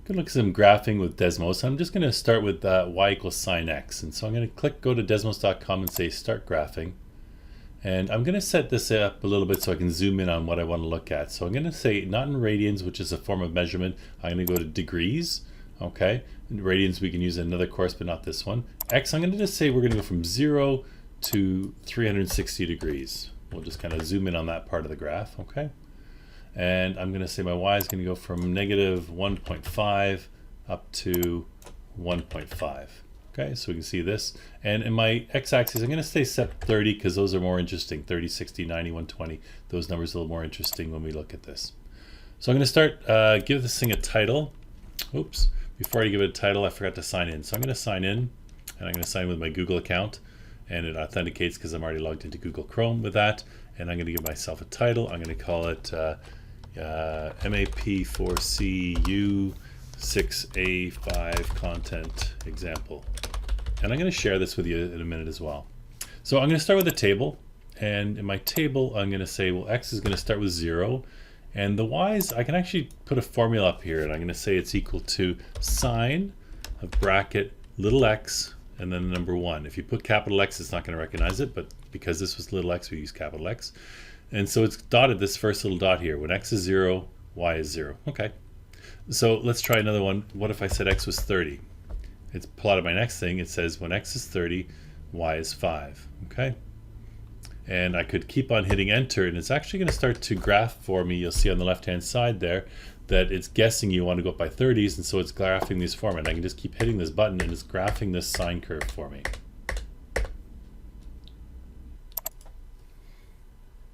Gonna look at some graphing with Desmos. I'm just gonna start with y equals sine x. And so I'm gonna go to desmos.com and say start graphing. And I'm gonna set this up a little bit so I can zoom in on what I want to look at. So I'm gonna say not in radians, which is a form of measurement. I'm gonna go to degrees, okay? In radians we can use another course, but not this one. X, I'm gonna just say we're gonna go from 0 to 360 degrees. We'll just kind of zoom in on that part of the graph, okay? And I'm going to say my y is going to go from negative 1.5 up to 1.5. Okay, so we can see this. And in my x-axis, I'm going to stay set 30 because those are more interesting. 30, 60, 90, 120. Those numbers are a little more interesting when we look at this. So I'm going to start, give this thing a title. Oops, before I give it a title, I forgot to sign in. So I'm going to sign in, and I'm going to sign in with my Google account. And it authenticates because I'm already logged into Google Chrome with that. And I'm going to give myself a title. I'm going to call it MAP4C U6A5 content example. And I'm going to share this with you in a minute as well. So I'm going to start with a table. And in my table, I'm going to say, well, X is going to start with 0. And the Y's, I can actually put a formula up here. And I'm going to say it's equal to sine of bracket little x and then the number 1. If you put capital X, it's not going to recognize it, but because this was little x, we use capital X. And so it's dotted this first little dot here. When x is 0, y is 0. Okay. So let's try another one. What if I said x was 30? It's plotted my next thing. It says when x is 30, y is 5. Okay. And I could keep on hitting enter, and it's actually going to start to graph for me. You'll see on the left-hand side there that it's guessing you want to go up by 30s, and so it's graphing these for me. And I can just keep hitting this button, and it's graphing this sine curve for me. I'm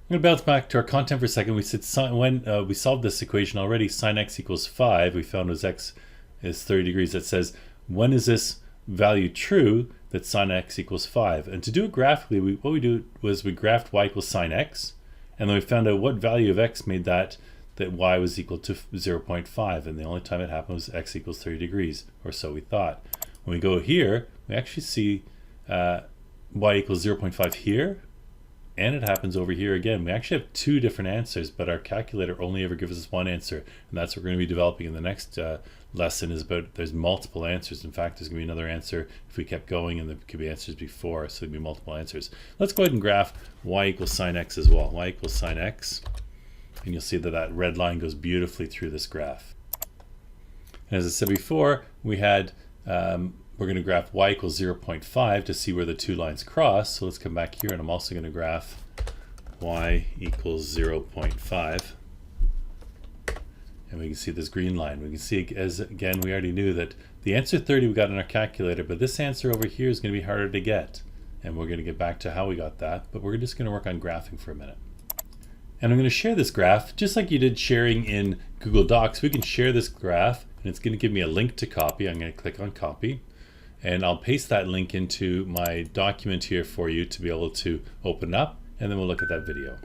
going to bounce back to our content for a second. We said when we solved this equation already, sine x equals 5. We found as x is 30 degrees. That says, when is this value true that sine x equals 5? And to do it graphically, what we do was we graphed y equals sine x, and then we found out what value of x made that y was equal to 0.5. And the only time it happened was x equals 30 degrees, or so we thought. When we go here, we actually see y equals 0.5 here, and it happens over here again. We actually have two different answers, but our calculator only ever gives us one answer, and that's what we're going to be developing in the next lesson. Is about there's multiple answers. In fact, there's going to be another answer if we kept going, and there could be answers before, so there'd be multiple answers. Let's go ahead and graph y equals sine x as well. Y equals sine x, and you'll see that that red line goes beautifully through this graph. And as I said before, we had we're going to graph y equals 0.5 to see where the two lines cross. So let's come back here, and I'm also going to graph y equals 0.5. And we can see this green line. We can see, as again, we already knew that the answer 30 we got in our calculator, but this answer over here is going to be harder to get. And we're going to get back to how we got that, but we're just going to work on graphing for a minute. And I'm going to share this graph, just like you did sharing in Google Docs. We can share this graph, and it's going to give me a link to copy. I'm going to click on copy. And I'll paste that link into my document here for you to be able to open up, and then we'll look at that video.